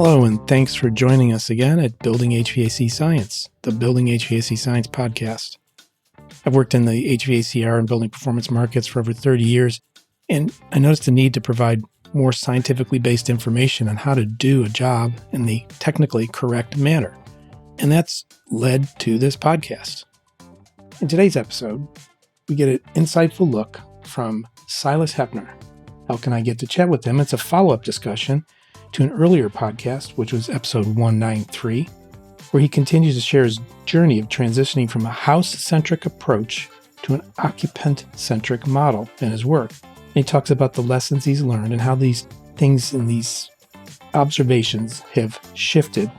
Hello, and thanks for joining us again at Building HVAC Science, the Building HVAC Science podcast. I've worked in the HVACR and building performance markets for over 30 years, and I noticed the need to provide more scientifically based information on how to do a job in the technically correct manner. And that's led to this podcast. In today's episode, we get an insightful look from Silas Hoeppner. How can I get to chat with him? It's a follow-up discussion to an earlier podcast, which was episode 193, where he continues to share his journey of transitioning from a house-centric approach to an occupant-centric model in his work. And he talks about the lessons he's learned and how these things and these observations have shifted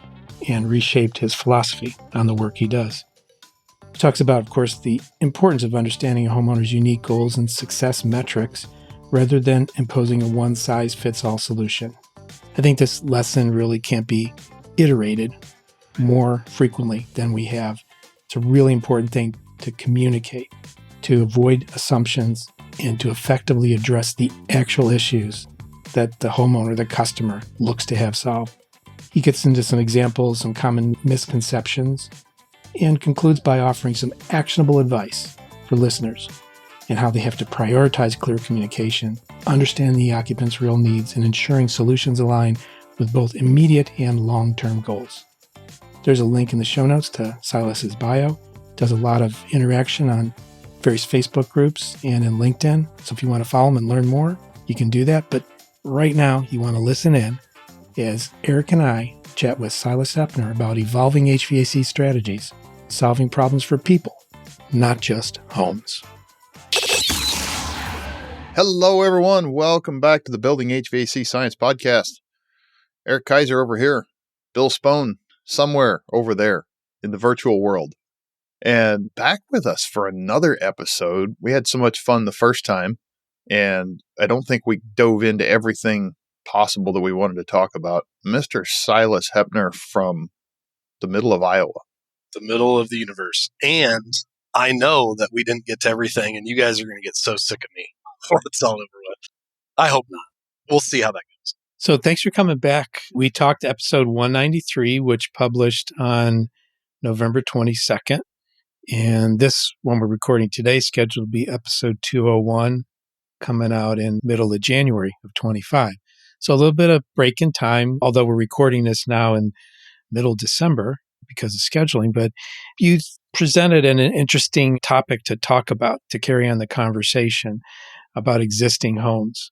and reshaped his philosophy on the work he does. He talks about, of course, the importance of understanding a homeowner's unique goals and success metrics rather than imposing a one-size-fits-all solution. I think this lesson really can't be iterated more frequently than we have. It's a really important thing to communicate, to avoid assumptions, and to effectively address the actual issues that the homeowner, the customer, looks to have solved. He gets into some examples, some common misconceptions, and concludes by offering some actionable advice for listeners and how they have to prioritize clear communication, understand the occupant's real needs, and ensuring solutions align with both immediate and long-term goals. There's a link in the show notes to Silas's bio. Does a lot of interaction on various Facebook groups and in LinkedIn. So if you want to follow him and learn more, you can do that. But right now, you want to listen in as Eric and I chat with Silas Hoeppner about evolving HVAC strategies, solving problems for people, not just homes. Hello, everyone. Welcome back to the Building HVAC Science podcast. Eric Kaiser over here, Bill Spohn somewhere over there in the virtual world. And back with us for another episode. We had so much fun the first time, and I don't think we dove into everything possible that we wanted to talk about. Mr. Silas Hoeppner from the middle of Iowa. The middle of the universe. And I know that we didn't get to everything, and you guys are going to get so sick of me before it's all over with. I hope not. We'll see how that goes. So thanks for coming back. We talked episode 193, which published on November 22nd. And this one we're recording today is scheduled to be episode 201, coming out in middle of January of 25. So a little bit of break in time, although we're recording this now in middle December because of scheduling. But you presented an interesting topic to talk about, to carry on the conversation about existing homes.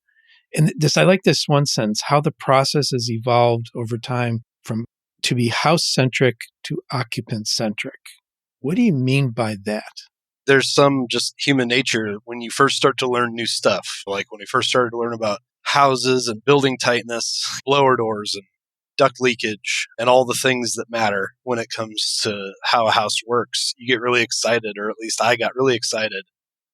And I like this one sentence, how the process has evolved over time from to be house-centric to occupant-centric. What do you mean by that? There's some just human nature when you first start to learn new stuff, like when we first started to learn about houses and building tightness, blower doors and duct leakage, and all the things that matter when it comes to how a house works. You get really excited, or at least I got really excited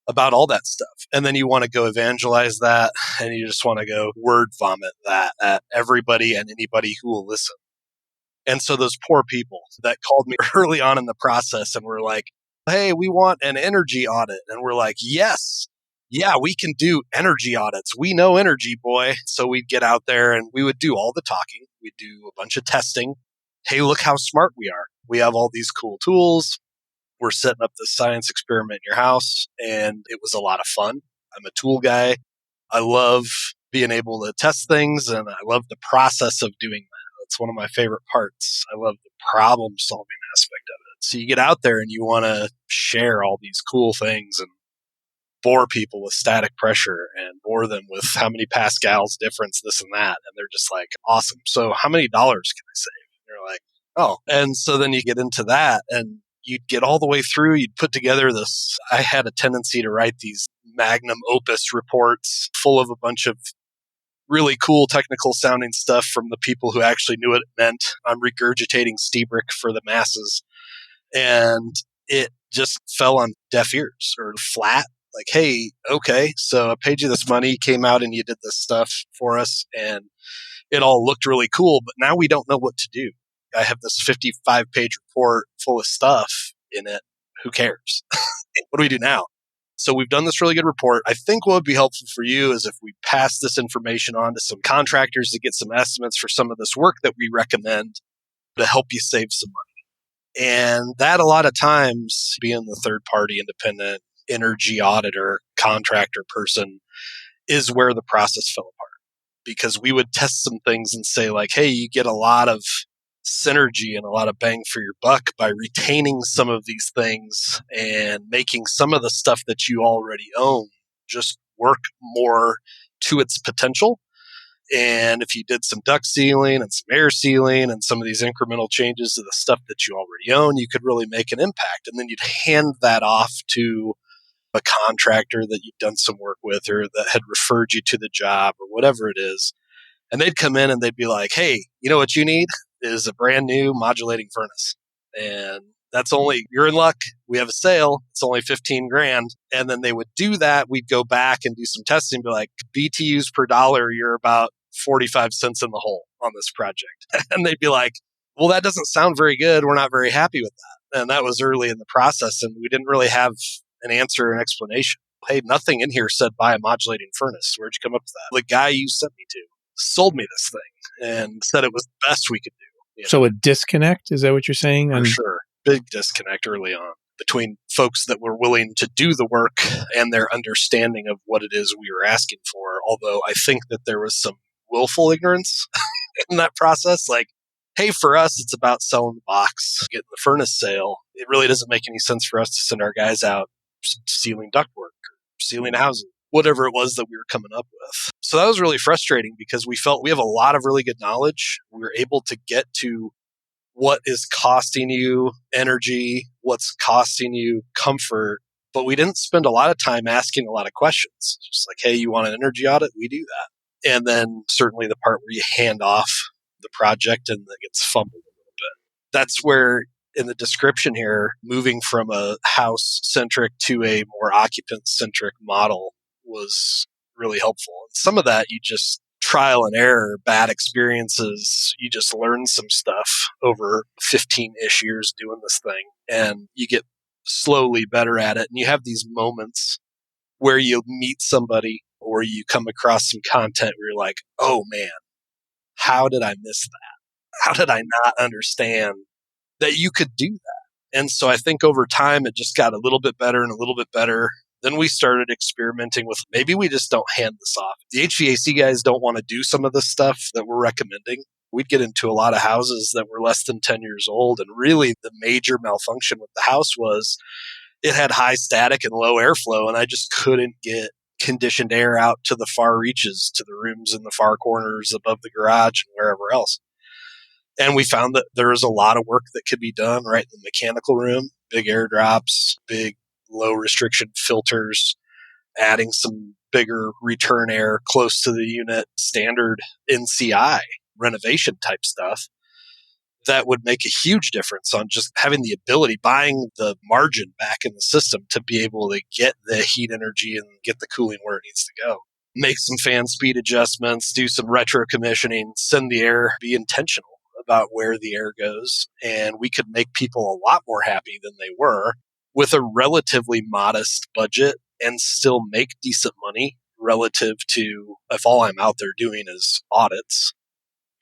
about all that stuff. And then you want to go evangelize that, and you just want to go word vomit that at everybody and anybody who will listen. And so those poor people that called me early on in the process and were like, hey, we want an energy audit. And we're like, yes, yeah, we can do energy audits. We know energy, boy. So we'd get out there and we would do all the talking. We'd do a bunch of testing. Hey, look how smart we are. We have all these cool tools. We're setting up this science experiment in your house. And it was a lot of fun. I'm a tool guy. I love being able to test things, and I love the process of doing that. It's one of my favorite parts. I love the problem solving aspect of it. So you get out there and you want to share all these cool things and bore people with static pressure and bore them with how many pascals difference, this and that. And they're just like, awesome. So how many dollars can I save? And you're like, oh. And so then you get into that and you'd get all the way through. You'd put together this. I had a tendency to write these magnum opus reports full of a bunch of really cool technical sounding stuff from the people who actually knew what it meant. I'm regurgitating Stebrick for the masses. And it just fell on deaf ears or flat. Like, hey, okay, so I paid you this money, came out and you did this stuff for us, and it all looked really cool, but now we don't know what to do. I have this 55-page report full of stuff in it. Who cares? What do we do now? So we've done this really good report. I think what would be helpful for you is if we pass this information on to some contractors to get some estimates for some of this work that we recommend to help you save some money. And that a lot of times, being the third party independent energy auditor, contractor person, is where the process fell apart. Because we would test some things and say like, hey, you get a lot of synergy and a lot of bang for your buck by retaining some of these things and making some of the stuff that you already own just work more to its potential. And if you did some duct sealing and some air sealing and some of these incremental changes to the stuff that you already own, you could really make an impact. And then you'd hand that off to a contractor that you've done some work with or that had referred you to the job or whatever it is. And they'd come in and they'd be like, hey, you know what you need is a brand new modulating furnace. And that's only, you're in luck. We have a sale. It's only 15 grand. And then they would do that. We'd go back and do some testing, be like, BTUs per dollar, you're about 45 cents in the hole on this project. And they'd be like, well, that doesn't sound very good. We're not very happy with that. And that was early in the process. And we didn't really have an answer or an explanation. Hey, nothing in here said buy a modulating furnace. Where'd you come up with that? The guy you sent me to sold me this thing and said it was the best we could do. So a disconnect, is that what you're saying? For sure. Big disconnect early on between folks that were willing to do the work and their understanding of what it is we were asking for. Although I think that there was some willful ignorance in that process. Like, hey, for us, it's about selling the box, getting the furnace sale. It really doesn't make any sense for us to send our guys out sealing ductwork or sealing housing, whatever it was that we were coming up with. So that was really frustrating because we felt we have a lot of really good knowledge. We were able to get to what is costing you energy, what's costing you comfort, but we didn't spend a lot of time asking a lot of questions. Just like, hey, you want an energy audit? We do that. And then certainly the part where you hand off the project and it gets fumbled a little bit. That's where in the description here, moving from a house-centric to a more occupant-centric model was really helpful. And some of that you just trial and error, bad experiences, you just learn some stuff over 15-ish years doing this thing and you get slowly better at it. And you have these moments where you meet somebody or you come across some content where you're like, oh man, how did I miss that? How did I not understand that you could do that? And so I think over time, it just got a little bit better and a little bit better. Then we started experimenting with maybe we just don't hand this off. The HVAC guys don't want to do some of the stuff that we're recommending. We'd get into a lot of houses that were less than 10 years old. And really the major malfunction with the house was it had high static and low airflow. And I just couldn't get conditioned air out to the far reaches, to the rooms in the far corners above the garage and wherever else. And we found that there was a lot of work that could be done right in the mechanical room, big air drops, big low restriction filters, adding some bigger return air close to the unit, standard NCI renovation type stuff that would make a huge difference on just having the ability, buying the margin back in the system to be able to get the heat energy and get the cooling where it needs to go. Make some fan speed adjustments, do some retro commissioning, send the air, be intentional about where the air goes. And we could make people a lot more happy than they were with a relatively modest budget and still make decent money relative to if all I'm out there doing is audits.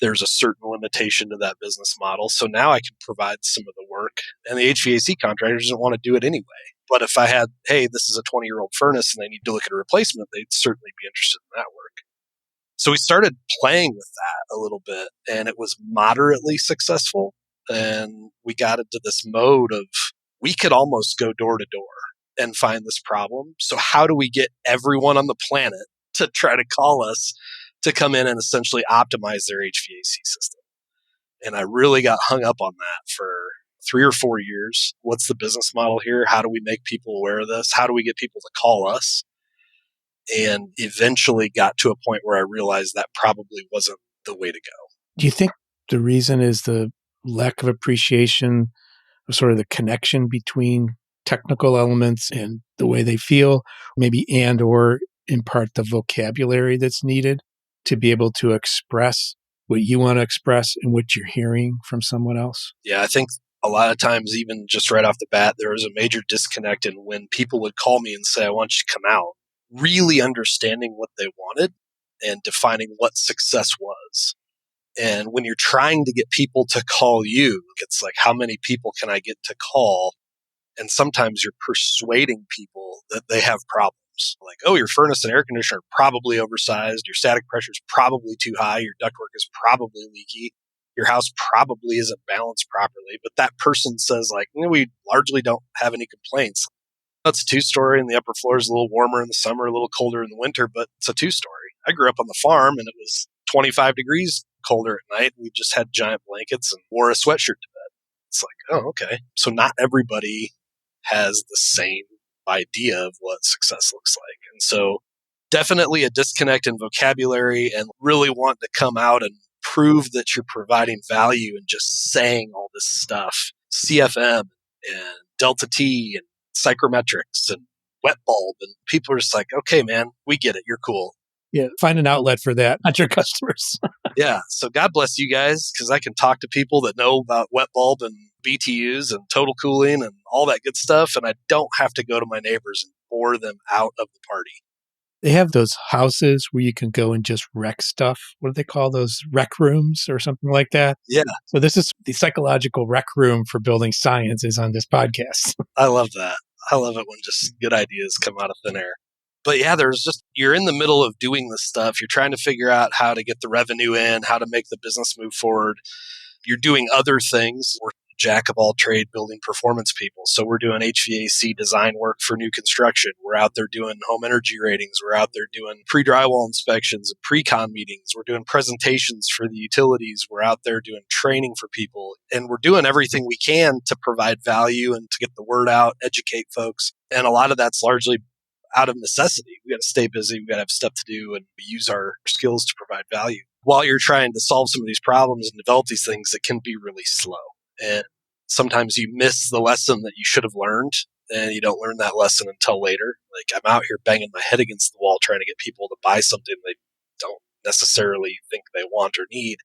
There's a certain limitation to that business model. So now I can provide some of the work and the HVAC contractor doesn't want to do it anyway. But if I had, hey, this is a 20-year-old furnace and they need to look at a replacement, they'd certainly be interested in that work. So we started playing with that a little bit and it was moderately successful. And we got into this mode of we could almost go door to door and find this problem. So how do we get everyone on the planet to try to call us to come in and essentially optimize their HVAC system? And I really got hung up on that for 3 or 4 years. What's the business model here? How do we make people aware of this? How do we get people to call us? And eventually got to a point where I realized that probably wasn't the way to go. Do you think the reason is the lack of appreciation of sort of the connection between technical elements and the way they feel, maybe and or in part the vocabulary that's needed to be able to express what you want to express and what you're hearing from someone else? Yeah, I think A lot of times, even just right off the bat, there was a major disconnect in when people would call me and say, I want you to come out, really understanding what they wanted and defining what success was. And when you're trying to get people to call you, it's like, how many people can I get to call? And sometimes you're persuading people that they have problems. Like, oh, your furnace and air conditioner are probably oversized. Your static pressure is probably too high. Your ductwork is probably leaky. Your house probably isn't balanced properly. But that person says, like, we largely don't have any complaints. That's a two-story, and the upper floor is a little warmer in the summer, a little colder in the winter, but it's a two-story. I grew up on the farm, and it was 25 degrees colder at night. We just had giant blankets and wore a sweatshirt to bed. It's like, oh, okay. So not everybody has the same idea of what success looks like. And so definitely a disconnect in vocabulary, and really want to come out and prove that you're providing value and just saying all this stuff, CFM and delta T and psychrometrics and wet bulb. And people are just like, okay, man, we get it. You're cool. Yeah, find an outlet for that, not your customers. Yeah. So God bless you guys, because I can talk to people that know about wet bulb and BTUs and total cooling and all that good stuff. And I don't have to go to my neighbors and bore them out of the party. They have those houses where you can go and just wreck stuff. What do they call those? Rec rooms or something like that? Yeah. So this is the psychological rec room for building science is on this podcast. I love that. I love it when just good ideas come out of thin air. But yeah, you're in the middle of doing this stuff. You're trying to figure out how to get the revenue in, how to make the business move forward. You're doing other things. We're jack of all trade building performance people. So we're doing HVAC design work for new construction. We're out there doing home energy ratings. We're out there doing pre-drywall inspections and pre-con meetings. We're doing presentations for the utilities. We're out there doing training for people. And we're doing everything we can to provide value and to get the word out, educate folks. And a lot of that's largely out of necessity. We got to stay busy. We got to have stuff to do, and we use our skills to provide value. While you're trying to solve some of these problems and develop these things, it can be really slow. And sometimes you miss the lesson that you should have learned, and you don't learn that lesson until later. Like, I'm out here banging my head against the wall trying to get people to buy something they don't necessarily think they want or need.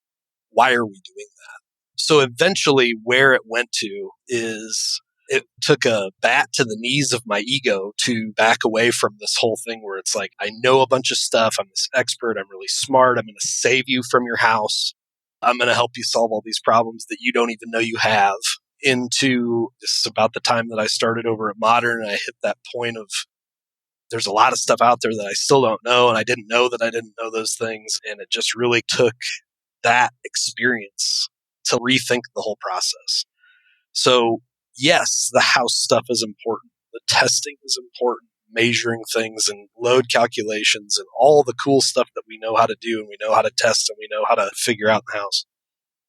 Why are we doing that? So eventually where it went to is it took a bat to the knees of my ego to back away from this whole thing where it's like, I know a bunch of stuff. I'm this expert. I'm really smart. I'm going to save you from your house. I'm going to help you solve all these problems that you don't even know you have. Into this is about the time that I started over at Modern, and I hit that point of there's a lot of stuff out there that I still don't know, and I didn't know that I didn't know those things. And it just really took that experience to rethink the whole process. So yes, the house stuff is important. The testing is important. Measuring things and load calculations and all the cool stuff that we know how to do and we know how to test and we know how to figure out in the house.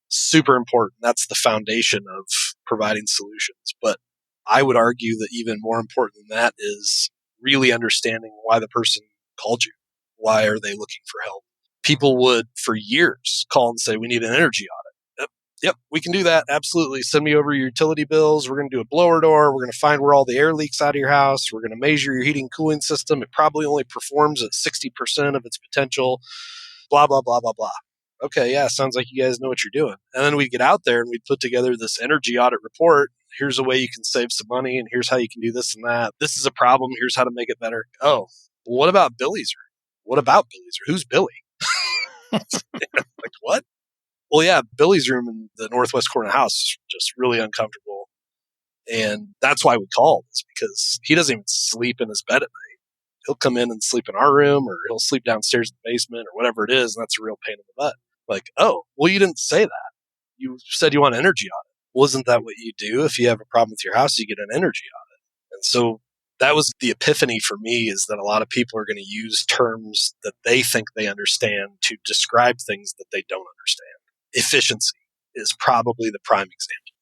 Super important. That's the foundation of providing solutions. But I would argue that even more important than that is really understanding why the person called you. Why are they looking for help? People would for years call and say, we need an energy audit. Yep, we can do that. Absolutely. Send me over your utility bills. We're going to do a blower door. We're going to find where all the air leaks out of your house. We're going to measure your heating and cooling system. It probably only performs at 60% of its potential. Blah, blah, blah, blah, blah. Okay, yeah, sounds like you guys know what you're doing. And then we'd get out there and we'd put together this energy audit report. Here's a way you can save some money, and here's how you can do this and that. This is a problem. Here's how to make it better. Oh, well, what about Billy's room? What about Billy's room? Who's Billy? Like, what? Well, yeah, Billy's room in the northwest corner of the house is just really uncomfortable. And that's why we called, is because he doesn't even sleep in his bed at night. He'll come in and sleep in our room, or he'll sleep downstairs in the basement, or whatever it is. And that's a real pain in the butt. Like, oh, well, you didn't say that. You said you want an energy audit. Well, isn't that what you do? If you have a problem with your house, you get an energy audit. And so that was the epiphany for me, is that a lot of people are going to use terms that they think they understand to describe things that they don't understand. Efficiency is probably the prime example.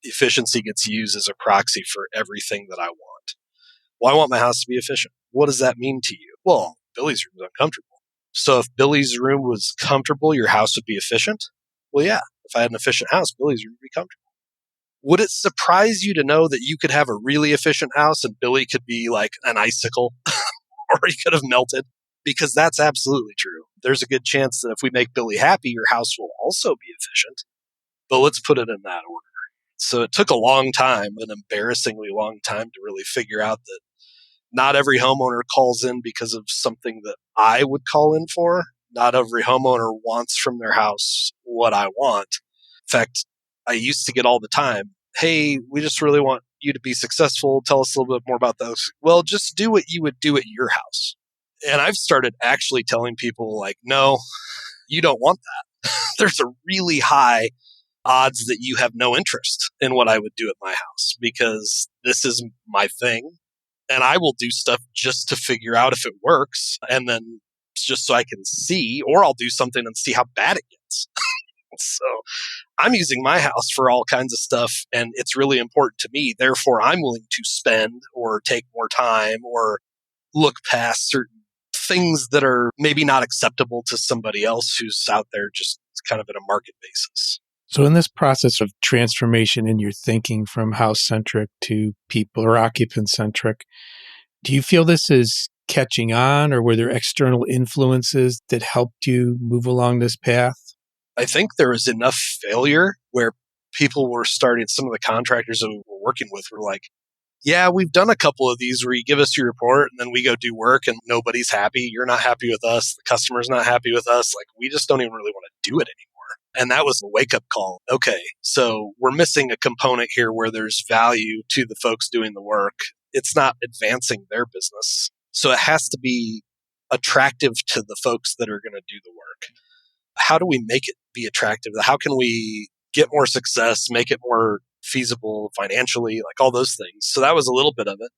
Efficiency gets used as a proxy for everything that I want. Well, I want my house to be efficient. What does that mean to you? Well, Billy's room is uncomfortable. So if Billy's room was comfortable, your house would be efficient? Well, yeah. If I had an efficient house, Billy's room would be comfortable. Would it surprise you to know that you could have a really efficient house and Billy could be like an icicle or he could have melted? Because that's absolutely true. There's a good chance that if we make Billy happy, your house will also be efficient. But let's put it in that order. So it took a long time, an embarrassingly long time, to really figure out that not every homeowner calls in because of something that I would call in for. Not every homeowner wants from their house what I want. In fact, I used to get all the time, hey, we just really want you to be successful. Tell us a little bit more about those. Well, just do what you would do at your house. And I've started actually telling people like, no, you don't want that. There's a really high odds that you have no interest in what I would do at my house because this is my thing. And I will do stuff just to figure out if it works. And then just so I can see, or I'll do something and see how bad it gets. So I'm using my house for all kinds of stuff, and it's really important to me. Therefore, I'm willing to spend or take more time or look past certain things that are maybe not acceptable to somebody else who's out there just kind of in a market basis. So in this process of transformation in your thinking from house-centric to people or occupant-centric, do you feel this is catching on, or were there external influences that helped you move along this path? I think there was enough failure where people were starting, some of the contractors that we were working with were like, yeah, we've done a couple of these where you give us your report and then we go do work and nobody's happy. You're not happy with us. The customer's not happy with us. Like, we just don't even really want to do it anymore. And that was a wake-up call. Okay, so we're missing a component here where there's value to the folks doing the work. It's not advancing their business. So it has to be attractive to the folks that are going to do the work. How do we make it be attractive? How can we get more success, make it more feasible financially, like all those things? So that was a little bit of it.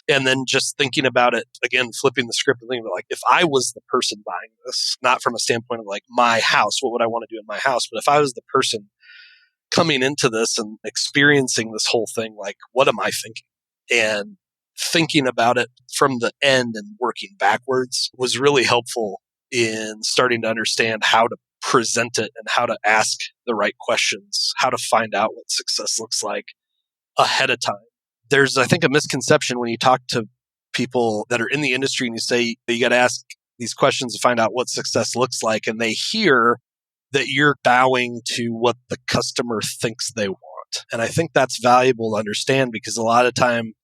And then just thinking about it, again, flipping the script and thinking about like, if I was the person buying this, not from a standpoint of like my house, what would I want to do in my house? But if I was the person coming into this and experiencing this whole thing, like, what am I thinking? And thinking about it from the end and working backwards was really helpful in starting to understand how to present it and how to ask the right questions, how to find out what success looks like ahead of time. There's, I think, a misconception when you talk to people that are in the industry and you say you got to ask these questions to find out what success looks like, and they hear that you're bowing to what the customer thinks they want. And I think that's valuable to understand because a lot of time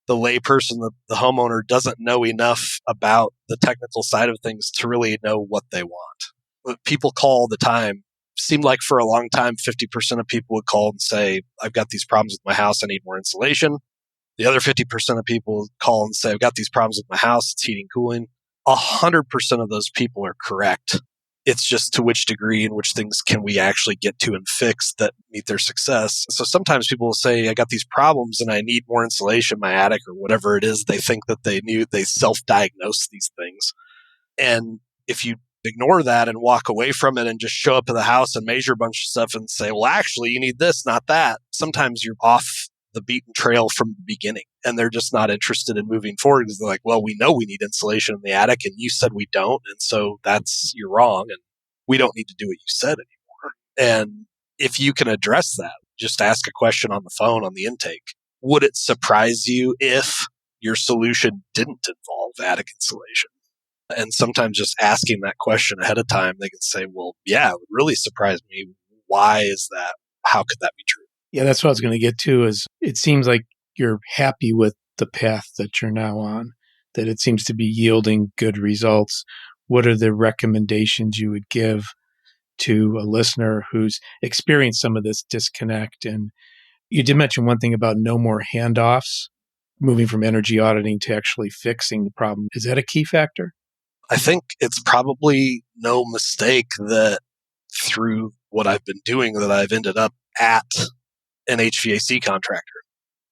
the layperson, the homeowner, doesn't know enough about the technical side of things to really know what they want. But people call all the time. Seemed like for a long time, 50% of people would call and say, I've got these problems with my house, I need more insulation. The other 50% of people would call and say, I've got these problems with my house, it's heating, cooling. 100% of those people are correct. It's just to which degree and which things can we actually get to and fix that meet their success. So sometimes people will say, I got these problems and I need more insulation in my attic or whatever it is. They think that they self-diagnose these things. And if you ignore that and walk away from it and just show up to the house and measure a bunch of stuff and say, well, actually, you need this, not that. Sometimes you're off the beaten trail from the beginning and they're just not interested in moving forward because they're like, well, we know we need insulation in the attic and you said we don't. And so you're wrong. And we don't need to do what you said anymore. And if you can address that, just ask a question on the phone on the intake. Would it surprise you if your solution didn't involve attic insulation? And sometimes just asking that question ahead of time, they can say, well, yeah, it would really surprise me. Why is that? How could that be true? Yeah, that's what I was going to get to is it seems like you're happy with the path that you're now on, that it seems to be yielding good results. What are the recommendations you would give to a listener who's experienced some of this disconnect? And you did mention one thing about no more handoffs, moving from energy auditing to actually fixing the problem. Is that a key factor? I think it's probably no mistake that through what I've been doing that I've ended up at an HVAC contractor.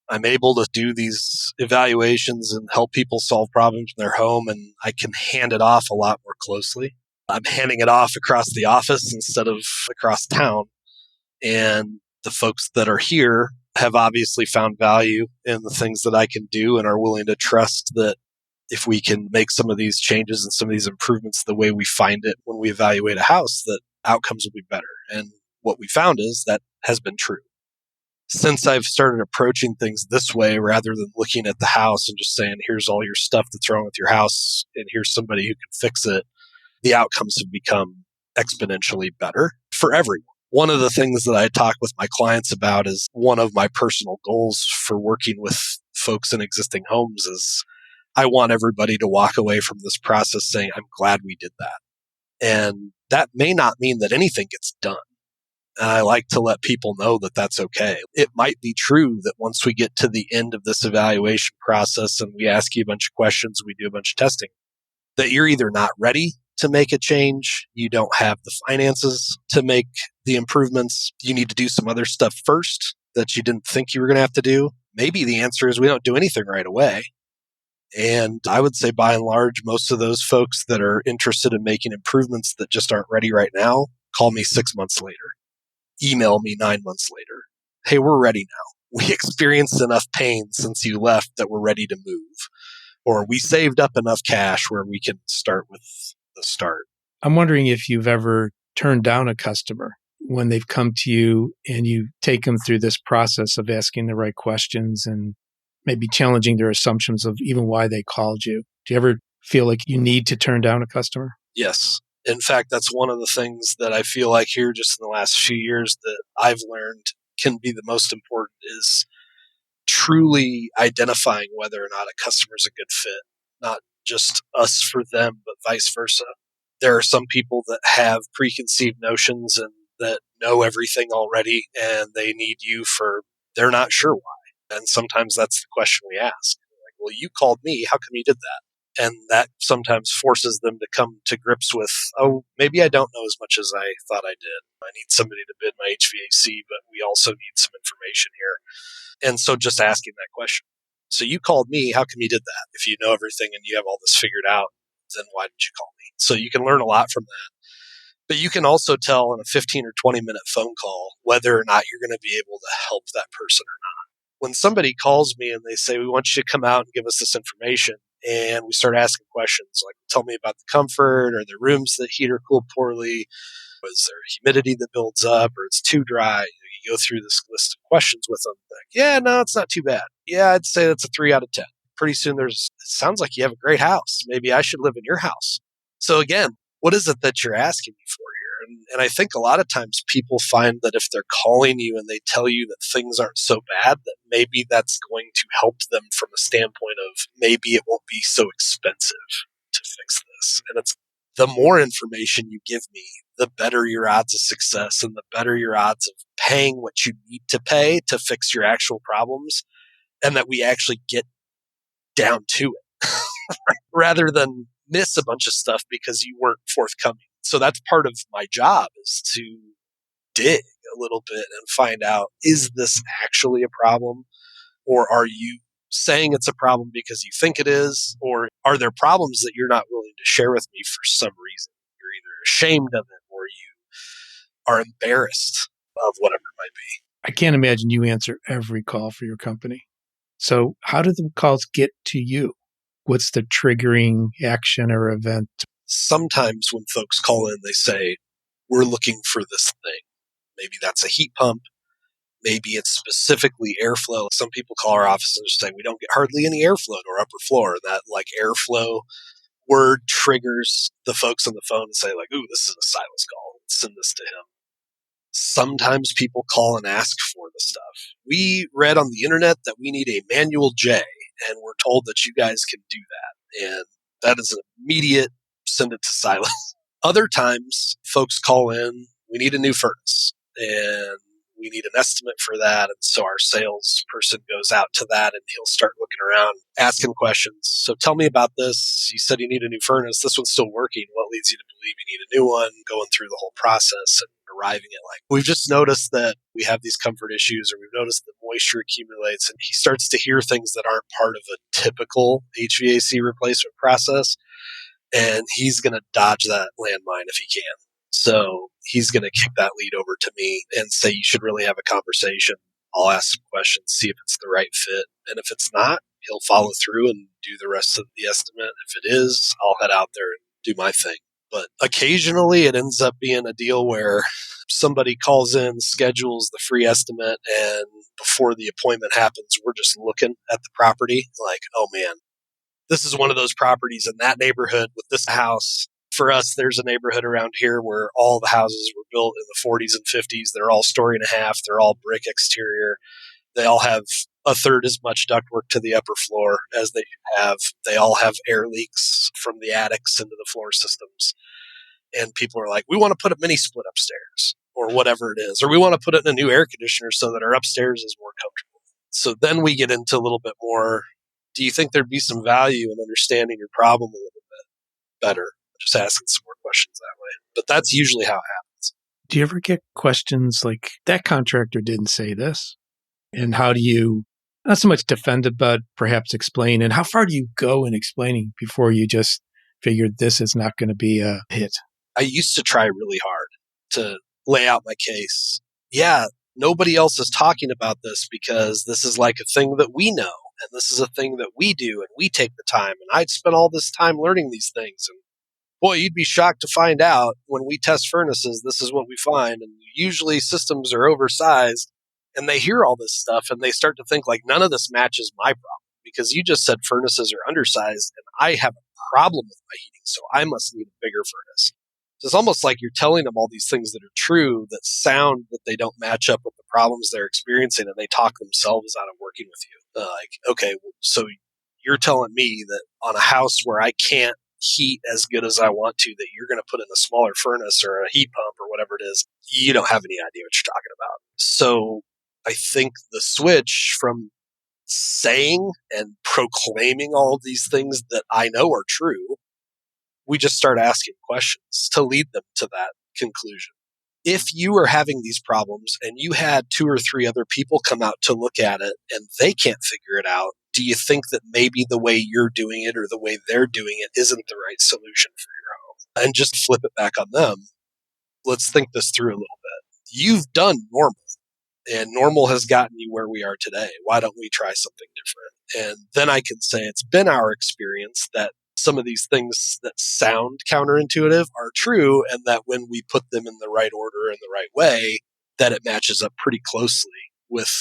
I'm able to do these evaluations and help people solve problems in their home, and I can hand it off a lot more closely. I'm handing it off across the office instead of across town. And the folks that are here have obviously found value in the things that I can do and are willing to trust that if we can make some of these changes and some of these improvements the way we find it when we evaluate a house, that outcomes will be better. And what we found is that has been true. Since I've started approaching things this way, rather than looking at the house and just saying, here's all your stuff that's wrong with your house, and here's somebody who can fix it, the outcomes have become exponentially better for everyone. One of the things that I talk with my clients about is one of my personal goals for working with folks in existing homes is I want everybody to walk away from this process saying, I'm glad we did that. And that may not mean that anything gets done. And I like to let people know that that's okay. It might be true that once we get to the end of this evaluation process and we ask you a bunch of questions, we do a bunch of testing, that you're either not ready to make a change, you don't have the finances to make the improvements, you need to do some other stuff first that you didn't think you were going to have to do. Maybe the answer is we don't do anything right away. And I would say by and large, most of those folks that are interested in making improvements that just aren't ready right now, call me 6 months later. Email me 9 months later. Hey, we're ready now. We experienced enough pain since you left that we're ready to move. Or we saved up enough cash where we can start with the start. I'm wondering if you've ever turned down a customer when they've come to you and you take them through this process of asking the right questions and maybe challenging their assumptions of even why they called you. Do you ever feel like you need to turn down a customer? Yes. In fact, that's one of the things that I feel like here just in the last few years that I've learned can be the most important is truly identifying whether or not a customer is a good fit, not just us for them, but vice versa. There are some people that have preconceived notions and that know everything already, and they need you for, they're not sure why. And sometimes that's the question we ask. Like, well, you called me. How come you did that? And that sometimes forces them to come to grips with, oh, maybe I don't know as much as I thought I did. I need somebody to bid my HVAC, but we also need some information here. And so just asking that question. So you called me. How come you did that? If you know everything and you have all this figured out, then why didn't you call me? So you can learn a lot from that. But you can also tell in a 15 or 20-minute phone call whether or not you're going to be able to help that person or not. When somebody calls me and they say, we want you to come out and give us this information, and we start asking questions like, tell me about the comfort, are there rooms that heat or cool poorly? Is there humidity that builds up or it's too dry? You go through this list of questions with them. Like, yeah, no, it's not too bad. Yeah, I'd say that's a 3 out of 10. Pretty soon it sounds like you have a great house. Maybe I should live in your house. So again, what is it that you're asking me for here? And I think a lot of times people find that if they're calling you and they tell you that things aren't so bad, that maybe that's going to help them from a standpoint of maybe it won't be so expensive to fix this. And it's the more information you give me, the better your odds of success and the better your odds of paying what you need to pay to fix your actual problems, and that we actually get down to it rather than miss a bunch of stuff because you weren't forthcoming. So that's part of my job, is to dig a little bit and find out, is this actually a problem? Or are you saying it's a problem because you think it is? Or are there problems that you're not willing to share with me for some reason? You're either ashamed of it or you are embarrassed of whatever it might be. I can't imagine you answer every call for your company. So how do the calls get to you? What's the triggering action or event? Sometimes when folks call in, they say, we're looking for this thing. Maybe that's a heat pump. Maybe it's specifically airflow. Some people call our office and say, we don't get hardly any airflow to our upper floor. And that like airflow word triggers the folks on the phone and say like, ooh, this is a Silas call. Let's send this to him. Sometimes people call and ask for the stuff. We read on the internet that we need a manual J, and we're told that you guys can do that. And that is an immediate send it to Silas. Other times, folks call in, we need a new furnace, and we need an estimate for that. And so our salesperson goes out to that, and he'll start looking around, asking questions. So tell me about this. You said you need a new furnace. This one's still working. What leads you to believe you need a new one? Going through the whole process and arriving at like, we've just noticed that we have these comfort issues, or we've noticed that moisture accumulates. And he starts to hear things that aren't part of a typical HVAC replacement process. And he's going to dodge that landmine if he can. So he's going to kick that lead over to me and say, you should really have a conversation. I'll ask some questions, see if it's the right fit. And if it's not, he'll follow through and do the rest of the estimate. If it is, I'll head out there and do my thing. But occasionally it ends up being a deal where somebody calls in, schedules the free estimate, and before the appointment happens, we're just looking at the property like, oh man, this is one of those properties in that neighborhood with this house. For us, there's a neighborhood around here where all the houses were built in the 40s and 50s. They're all story and a half. They're all brick exterior. They all have a third as much ductwork to the upper floor as they have. They all have air leaks from the attics into the floor systems. And people are like, we want to put a mini split upstairs or whatever it is, or we want to put it in a new air conditioner so that our upstairs is more comfortable. So then we get into a little bit more, do you think there'd be some value in understanding your problem a little bit better? Just asking some more questions that way. But that's usually how it happens. Do you ever get questions like, that contractor didn't say this? And how do you, not so much defend it, but perhaps explain? And how far do you go in explaining before you just figured this is not going to be a hit? I used to try really hard to lay out my case. Yeah, nobody else is talking about this because this is like a thing that we know. And this is a thing that we do and we take the time. And I'd spent all this time learning these things. And boy, you'd be shocked to find out when we test furnaces, this is what we find. And usually systems are oversized and they hear all this stuff and they start to think like none of this matches my problem because you just said furnaces are undersized and I have a problem with my heating. So I must need a bigger furnace. So it's almost like you're telling them all these things that are true that sound that they don't match up with the problems they're experiencing and they talk themselves out of working with you. Like, okay, well, so you're telling me that on a house where I can't heat as good as I want to, that you're going to put in a smaller furnace or a heat pump or whatever it is, you don't have any idea what you're talking about. So I think the switch from saying and proclaiming all of these things that I know are true, we just start asking questions to lead them to that conclusion. If you are having these problems and you had 2 or 3 other people come out to look at it and they can't figure it out, do you think that maybe the way you're doing it or the way they're doing it isn't the right solution for your home? And just flip it back on them. Let's think this through a little bit. You've done normal, and normal has gotten you where we are today. Why don't we try something different? And then I can say it's been our experience that some of these things that sound counterintuitive are true, and that when we put them in the right order and the right way, that it matches up pretty closely with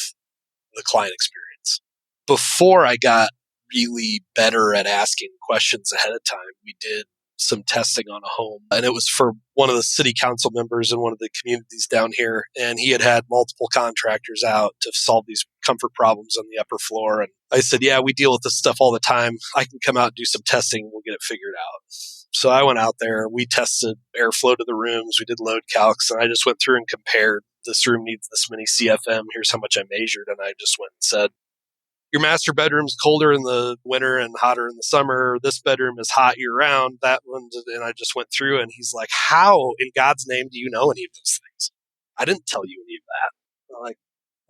the client experience. Before I got really better at asking questions ahead of time, we did some testing on a home, and it was for one of the city council members in one of the communities down here, and he had multiple contractors out to solve these comfort problems on the upper floor. And I said, yeah, we deal with this stuff all the time. I can come out and do some testing. We'll get it figured out. So I went out there. We tested airflow to the rooms. We did load calcs, and I just went through and compared. This room needs this many CFM. Here's how much I measured. And I just went and said, your master bedroom's colder in the winter and hotter in the summer. This bedroom is hot year round. That one, and I just went through, and he's like, how in God's name do you know any of those things? I didn't tell you any of that. I'm like,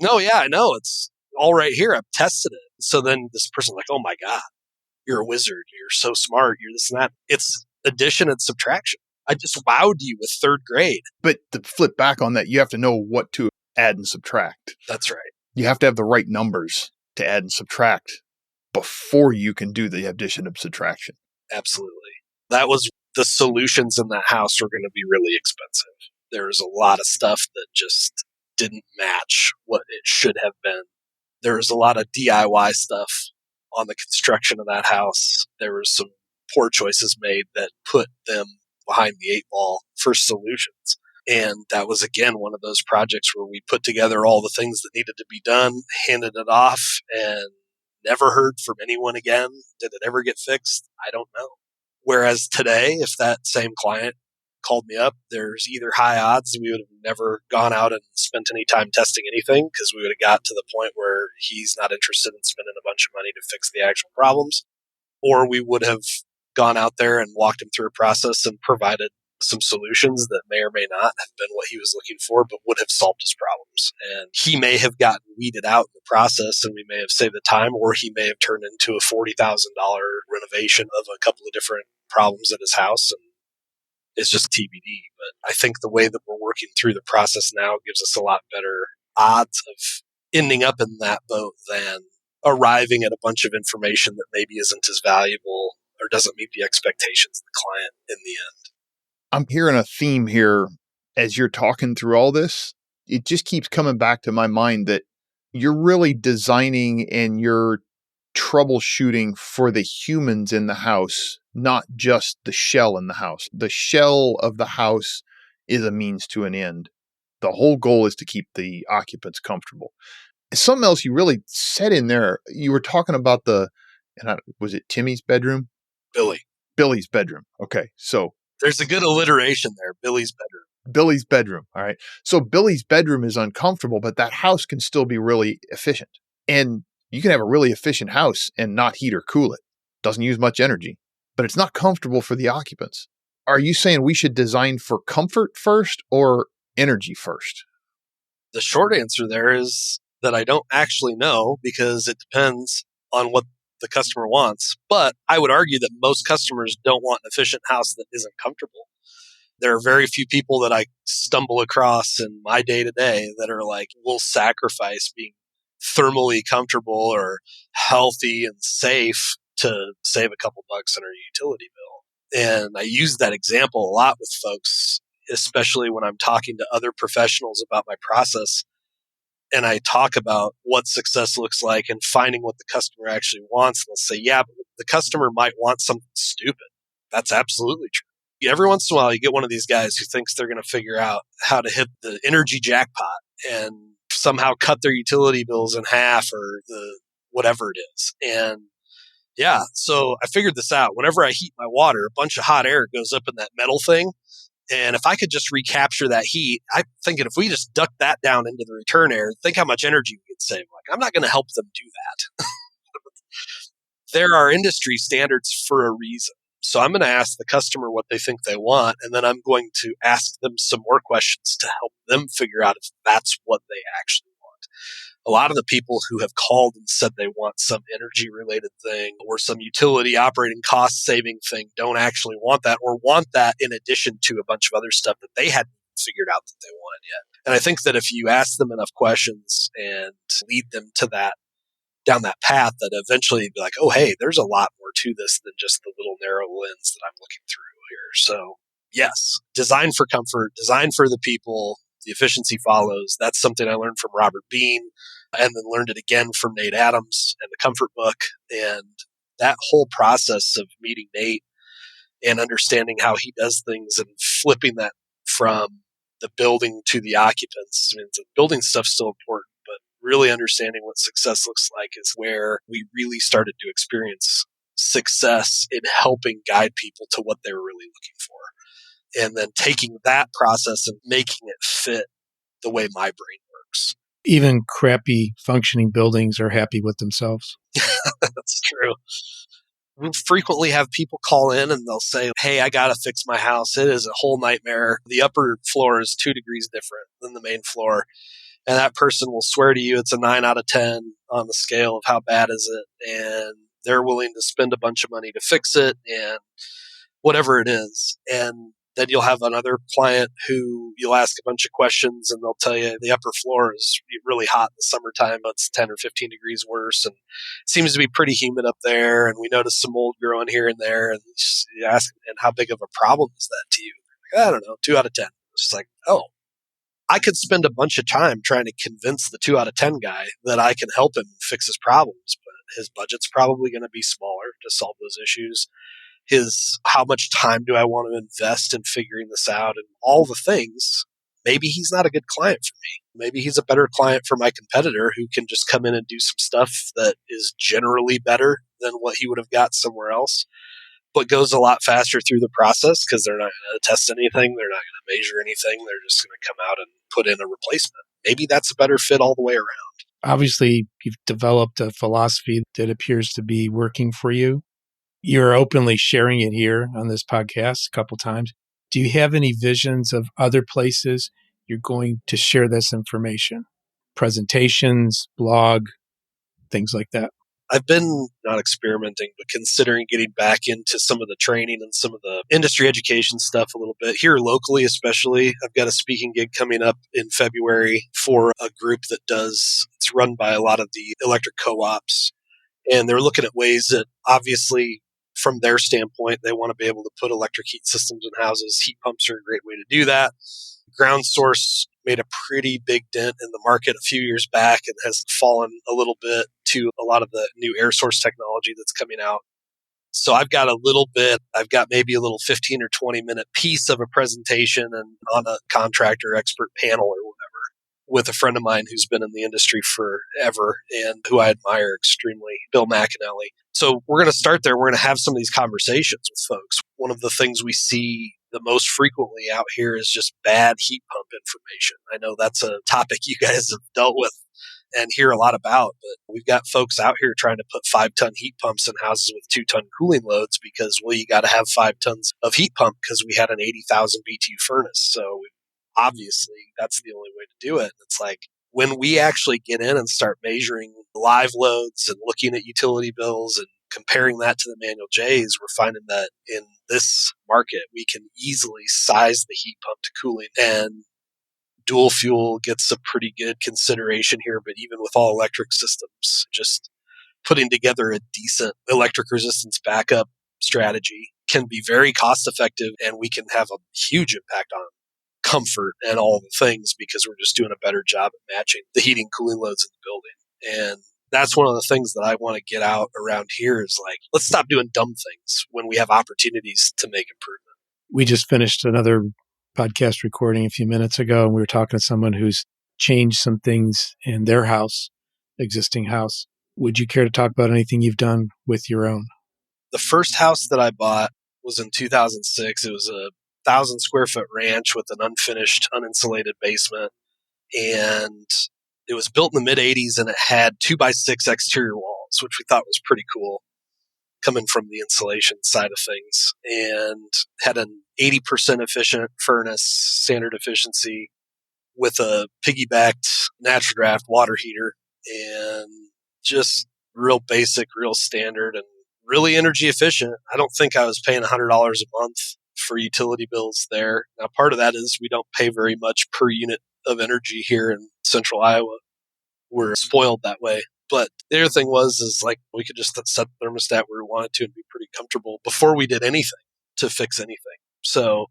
no, yeah, I know. It's all right here. I've tested it. So then this person's like, oh my God, you're a wizard. You're so smart. You're this and that. It's addition and subtraction. I just wowed you with 3rd grade. But to flip back on that, you have to know what to add and subtract. That's right. You have to have the right numbers to add and subtract before you can do the addition and subtraction. Absolutely. That was the solutions in that house were going to be really expensive. There was a lot of stuff that just didn't match what it should have been. There was a lot of DIY stuff on the construction of that house. There were some poor choices made that put them behind the 8 ball for solutions. And that was, again, one of those projects where we put together all the things that needed to be done, handed it off, and never heard from anyone again. Did it ever get fixed? I don't know. Whereas today, if that same client called me up, there's either high odds we would have never gone out and spent any time testing anything because we would have got to the point where he's not interested in spending a bunch of money to fix the actual problems, or we would have gone out there and walked him through a process and provided some solutions that may or may not have been what he was looking for, but would have solved his problems. And he may have gotten weeded out in the process, and we may have saved the time, or he may have turned into a $40,000 renovation of a couple of different problems at his house. And it's just TBD. But I think the way that we're working through the process now gives us a lot better odds of ending up in that boat than arriving at a bunch of information that maybe isn't as valuable or doesn't meet the expectations of the client in the end. I'm hearing a theme here as you're talking through all this. It just keeps coming back to my mind that you're really designing and you're troubleshooting for the humans in the house, not just the shell in the house. The shell of the house is a means to an end. The whole goal is to keep the occupants comfortable. Something else you really said in there, you were talking about was it Timmy's bedroom? Billy's bedroom. Okay. So there's a good alliteration there. Billy's bedroom. All right. So Billy's bedroom is uncomfortable, but that house can still be really efficient. And you can have a really efficient house and not heat or cool it. Doesn't use much energy, but it's not comfortable for the occupants. Are you saying we should design for comfort first or energy first? The short answer there is that I don't actually know, because it depends on what the customer wants. But I would argue that most customers don't want an efficient house that isn't comfortable. There are very few people that I stumble across in my day to day that are like, we'll sacrifice being thermally comfortable or healthy and safe to save a couple bucks on our utility bill. And I use that example a lot with folks, especially when I'm talking to other professionals about my process. And I talk about what success looks like and finding what the customer actually wants. And they'll say, yeah, but the customer might want something stupid. That's absolutely true. Every once in a while, you get one of these guys who thinks they're going to figure out how to hit the energy jackpot and somehow cut their utility bills in half or the whatever it is. And yeah, so I figured this out. Whenever I heat my water, a bunch of hot air goes up in that metal thing. And if I could just recapture that heat, I'm thinking if we just duct that down into the return air, think how much energy we could save. Like, I'm not going to help them do that. There are industry standards for a reason. So I'm going to ask the customer what they think they want, and then I'm going to ask them some more questions to help them figure out if that's what they actually want. A lot of the people who have called and said they want some energy-related thing or some utility operating cost-saving thing don't actually want that, or want that in addition to a bunch of other stuff that they hadn't figured out that they wanted yet. And I think that if you ask them enough questions and lead them to that, down that path, that eventually you'd be like, oh, hey, there's a lot more to this than just the little narrow lens that I'm looking through here. So yes, design for comfort, design for the people, the efficiency follows. That's something I learned from Robert Bean, and then learned it again from Nate Adams and the Comfort Book. And that whole process of meeting Nate and understanding how he does things and flipping that from the building to the occupants. I mean, the building stuff's still important, but really understanding what success looks like is where we really started to experience success in helping guide people to what they were really looking for. And then taking that process and making it fit the way my brain works. Even crappy functioning buildings are happy with themselves. That's true. We frequently have people call in and they'll say, hey, I got to fix my house. It is a whole nightmare. The upper floor is 2 degrees different than the main floor. And that person will swear to you it's a 9 out of 10 on the scale of how bad is it. And they're willing to spend a bunch of money to fix it and whatever it is. And then you'll have another client who you'll ask a bunch of questions and they'll tell you the upper floor is really hot in the summertime. It's 10 or 15 degrees worse. And it seems to be pretty humid up there. And we notice some mold growing here and there. And you ask, and how big of a problem is that to you? Like, I don't know, 2 out of 10. It's just like, oh, I could spend a bunch of time trying to convince the 2 out of 10 guy that I can help him fix his problems, but his budget's probably going to be smaller to solve those issues. How much time do I want to invest in figuring this out and all the things? Maybe he's not a good client for me. Maybe he's a better client for my competitor who can just come in and do some stuff that is generally better than what he would have got somewhere else, but goes a lot faster through the process because they're not going to test anything. They're not going to measure anything. They're just going to come out and put in a replacement. Maybe that's a better fit all the way around. Obviously, you've developed a philosophy that appears to be working for you. You're openly sharing it here on this podcast a couple times. Do you have any visions of other places you're going to share this information? Presentations, blog, things like that? I've been not experimenting, but considering getting back into some of the training and some of the industry education stuff a little bit here locally, especially. I've got a speaking gig coming up in February for a group that it's run by a lot of the electric co-ops. And they're looking at ways that obviously from their standpoint, they want to be able to put electric heat systems in houses. Heat pumps are a great way to do that. Ground source made a pretty big dent in the market a few years back and has fallen a little bit to a lot of the new air source technology that's coming out. So I've got maybe a little 15 or 20-minute piece of a presentation and on a contractor expert panel or whatever with a friend of mine who's been in the industry forever and who I admire extremely, Bill McAnally. So we're going to start there. We're going to have some of these conversations with folks. One of the things we see the most frequently out here is just bad heat pump information. I know that's a topic you guys have dealt with and hear a lot about, but we've got folks out here trying to put 5-ton heat pumps in houses with 2-ton cooling loads because, well, you got to have 5 tons of heat pump because we had an 80,000 BTU furnace. So obviously that's the only way to do it. It's like when we actually get in and start measuring live loads and looking at utility bills and comparing that to the manual J's, we're finding that in this market, we can easily size the heat pump to cooling, and dual fuel gets a pretty good consideration here. But even with all electric systems, just putting together a decent electric resistance backup strategy can be very cost effective, and we can have a huge impact on comfort and all the things because we're just doing a better job at matching the heating cooling loads in the building. And that's one of the things that I want to get out around here is like, let's stop doing dumb things when we have opportunities to make improvement. We just finished another podcast recording a few minutes ago, and we were talking to someone who's changed some things in their house, existing house. Would you care to talk about anything you've done with your own? The first house that I bought was in 2006. It was a 1,000 square foot ranch with an unfinished, uninsulated basement. And it was built in the mid 80s and it had 2x6 exterior walls, which we thought was pretty cool coming from the insulation side of things, and had an 80% efficient furnace, standard efficiency, with a piggybacked natural draft water heater, and just real basic, real standard, and really energy efficient. I don't think I was paying $100 a month for utility bills there. Now, part of that is we don't pay very much per unit of energy here in central Iowa. We're spoiled that way. But the other thing is like we could just set the thermostat where we wanted to and be pretty comfortable before we did anything to fix anything. So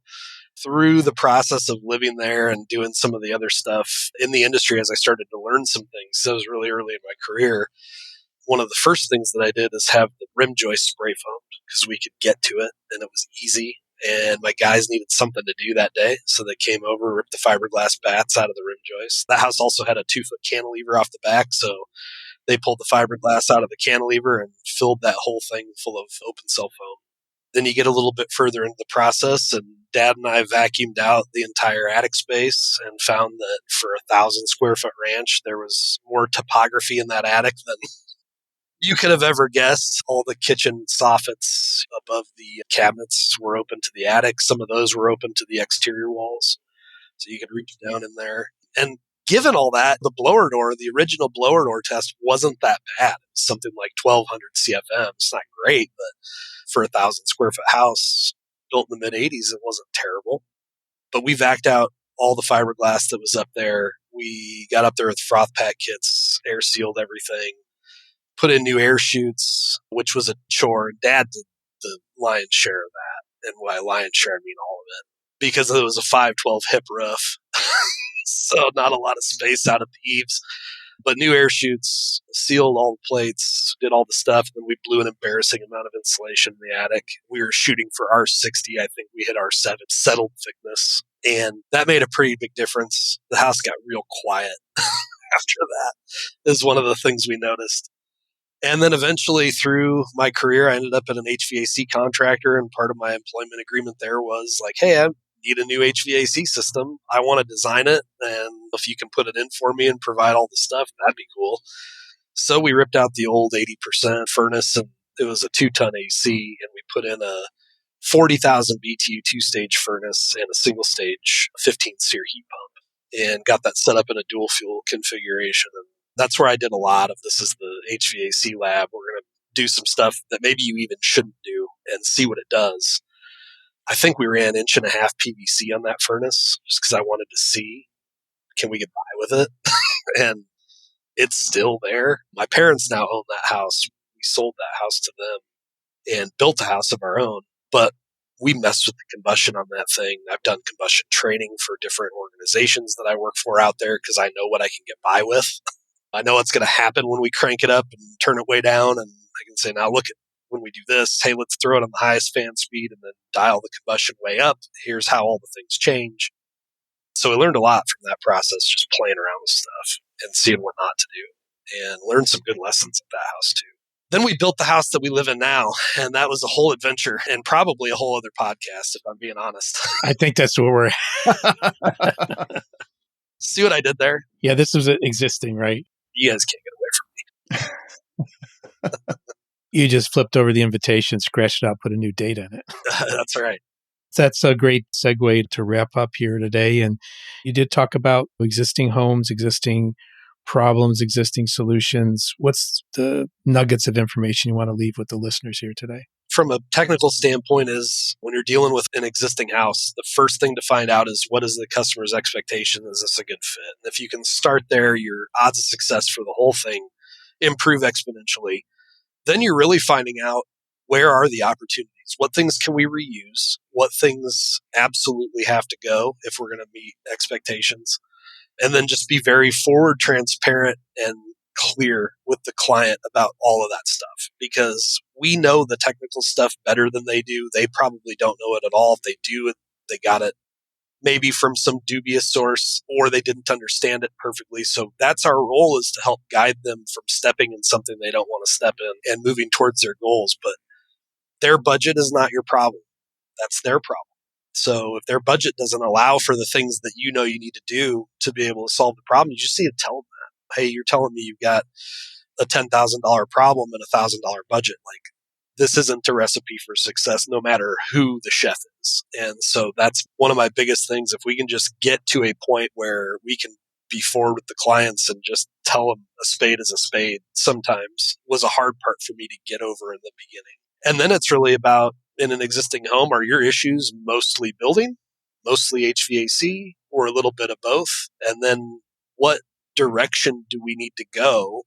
through the process of living there and doing some of the other stuff in the industry, as I started to learn some things, that was really early in my career. One of the first things that I did is have the rim joist spray foamed because we could get to it and it was easy. And my guys needed something to do that day. So they came over, ripped the fiberglass bats out of the rim joist. That house also had a 2-foot cantilever off the back. So they pulled the fiberglass out of the cantilever and filled that whole thing full of open cell foam. Then you get a little bit further into the process, and Dad and I vacuumed out the entire attic space and found that for a 1,000 square foot ranch, there was more topography in that attic than you could have ever guessed. All the kitchen soffits above the cabinets were open to the attic. Some of those were open to the exterior walls. So you could reach down in there. And given all that, the original blower door test wasn't that bad. It was something like 1,200 CFM. It's not great, but for a 1,000 square foot house built in the mid 80s, it wasn't terrible. But we vacked out all the fiberglass that was up there. We got up there with froth pack kits, air sealed everything, put in new air chutes, which was a chore. Dad did the lion's share of that. And by lion's share, I mean all of it. Because it was a 512 hip roof. So not a lot of space out of the eaves. But new air chutes, sealed all the plates, did all the stuff. And then we blew an embarrassing amount of insulation in the attic. We were shooting for R60. I think we hit R7 settled thickness. And that made a pretty big difference. The house got real quiet after that, is one of the things we noticed. And then eventually through my career, I ended up at an HVAC contractor. And part of my employment agreement there was like, hey, I need a new HVAC system. I want to design it. And if you can put it in for me and provide all the stuff, that'd be cool. So we ripped out the old 80% furnace, and it was a 2-ton AC. And we put in a 40,000 BTU 2-stage furnace and a single stage 15 SEER heat pump, and got that set up in a dual fuel configuration. And that's where I did a lot of this is the HVAC lab. We're going to do some stuff that maybe you even shouldn't do and see what it does. I think we ran 1.5 PVC on that furnace just because I wanted to see, can we get by with it? And it's still there. My parents now own that house. We sold that house to them and built a house of our own, but we messed with the combustion on that thing. I've done combustion training for different organizations that I work for out there because I know what I can get by with. I know what's going to happen when we crank it up and turn it way down. And I can say, now look when we do this, hey, let's throw it on the highest fan speed and then dial the combustion way up. Here's how all the things change. So I learned a lot from that process, just playing around with stuff and seeing what not to do, and learned some good lessons at that house too. Then we built the house that we live in now, and that was a whole adventure and probably a whole other podcast, if I'm being honest. I think that's where we're See what I did there? Yeah, this was existing, right? You guys can't get away from me. You just flipped over the invitation, scratched it out, put a new date in it. That's right. That's a great segue to wrap up here today. And you did talk about existing homes, existing problems, existing solutions. What's the nuggets of information you want to leave with the listeners here today? From a technical standpoint is when you're dealing with an existing house, the first thing to find out is what is the customer's expectation? Is this a good fit? And if you can start there, your odds of success for the whole thing improve exponentially. Then you're really finding out where are the opportunities? What things can we reuse? What things absolutely have to go if we're going to meet expectations? And then just be very forward, transparent, and clear with the client about all of that stuff, because we know the technical stuff better than they do. They probably don't know it at all. If they do, they got it maybe from some dubious source, or they didn't understand it perfectly. So that's our role, is to help guide them from stepping in something they don't want to step in and moving towards their goals. But their budget is not your problem. That's their problem. So if their budget doesn't allow for the things that you know you need to do to be able to solve the problem, you just need to tell them that. Hey, you're telling me you've got a $10,000 problem and a $1,000 budget. Like, this isn't a recipe for success, no matter who the chef is. And so that's one of my biggest things. If we can just get to a point where we can be forward with the clients and just tell them a spade is a spade, sometimes was a hard part for me to get over in the beginning. And then it's really about, in an existing home, are your issues mostly building, mostly HVAC, or a little bit of both? And then what direction do we need to go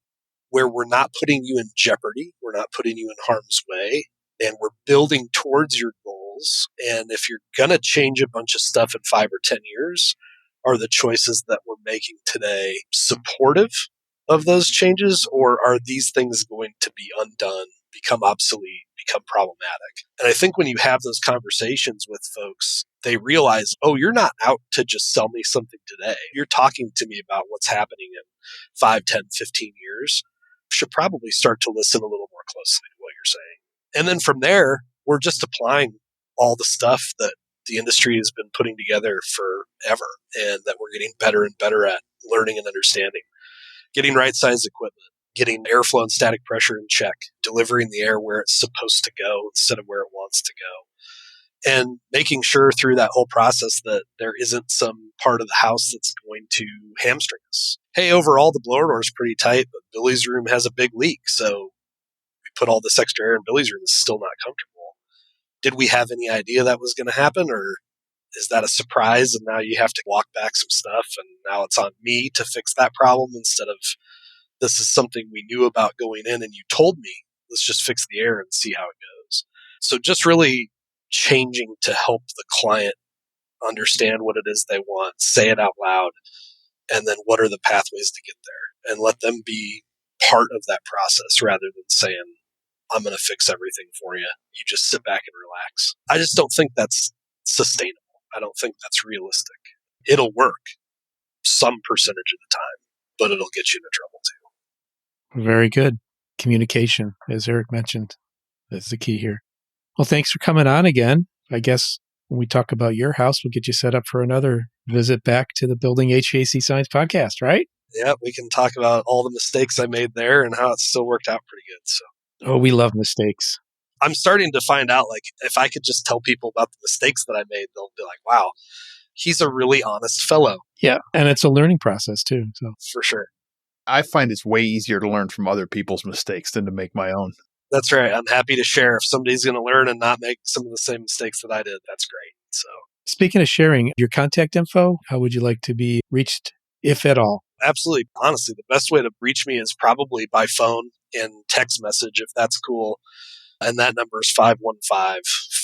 where we're not putting you in jeopardy, we're not putting you in harm's way, and we're building towards your goals? And if you're going to change a bunch of stuff in 5 or 10 years, are the choices that we're making today supportive of those changes, or are these things going to be undone, become obsolete, become problematic? And I think when you have those conversations with folks, they realize, oh, you're not out to just sell me something today. You're talking to me about what's happening in 5, 10, 15 years. Should probably start to listen a little more closely to what you're saying. And then from there, we're just applying all the stuff that the industry has been putting together forever, and that we're getting better and better at learning and understanding. Getting right-sized equipment, getting airflow and static pressure in check, delivering the air where it's supposed to go instead of where it wants to go, and making sure through that whole process that there isn't some part of the house that's going to hamstring us. Hey, overall, the blower door is pretty tight, but Billy's room has a big leak, so we put all this extra air in Billy's room. It's still not comfortable. Did we have any idea that was going to happen, or is that a surprise and now you have to walk back some stuff and now it's on me to fix that problem, instead of this is something we knew about going in and you told me, let's just fix the air and see how it goes. So just really changing to help the client understand what it is they want, say it out loud, and then what are the pathways to get there, and let them be part of that process rather than saying, I'm going to fix everything for you. You just sit back and relax. I just don't think that's sustainable. I don't think that's realistic. It'll work some percentage of the time, but it'll get you into trouble too. Very good. Communication, as Eric mentioned, that's the key here. Well, thanks for coming on again. I guess when we talk about your house, we'll get you set up for another visit back to the Building HVAC Science podcast, right? Yeah, we can talk about all the mistakes I made there and how it still worked out pretty good. So, oh, we love mistakes. I'm starting to find out, like, if I could just tell people about the mistakes that I made, they'll be like, wow, he's a really honest fellow. Yeah, and it's a learning process too. So for sure. I find it's way easier to learn from other people's mistakes than to make my own. That's right. I'm happy to share. If somebody's going to learn and not make some of the same mistakes that I did, that's great. So, speaking of sharing, your contact info, how would you like to be reached, if at all? Absolutely. Honestly, the best way to reach me is probably by phone and text message, if that's cool. And that number is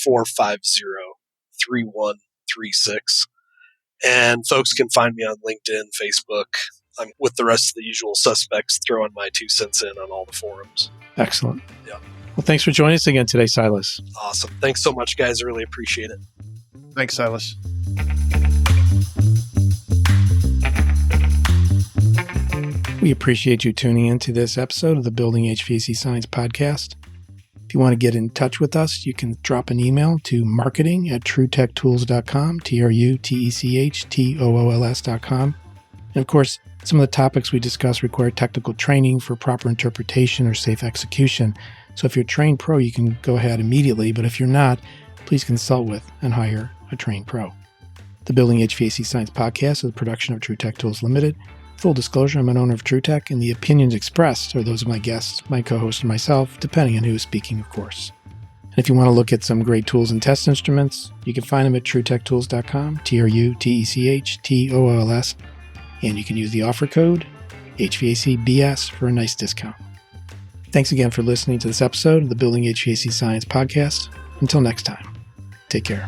515-450-3136. And folks can find me on LinkedIn, Facebook. I'm with the rest of the usual suspects, throwing my 2 cents in on all the forums. Excellent. Yeah. Well, thanks for joining us again today, Silas. Awesome. Thanks so much, guys. I really appreciate it. Thanks, Silas. We appreciate you tuning into this episode of the Building HVAC Science podcast. If you want to get in touch with us, you can drop an email to marketing@trutechtools.com, TRUTECHTOOLS.com. And of course, some of the topics we discuss require technical training for proper interpretation or safe execution. So if you're a trained pro, you can go ahead immediately. But if you're not, please consult with and hire a trained pro. The Building HVAC Science podcast is a production of True Tech Tools Limited. Full disclosure, I'm an owner of True Tech, and the opinions expressed are those of my guests, my co-host, and myself, depending on who is speaking, of course. And if you want to look at some great tools and test instruments, you can find them at trutechtools.com, TRUTECHTOOLS, and you can use the offer code HVACBS for a nice discount. Thanks again for listening to this episode of the Building HVAC Science podcast. Until next time, take care.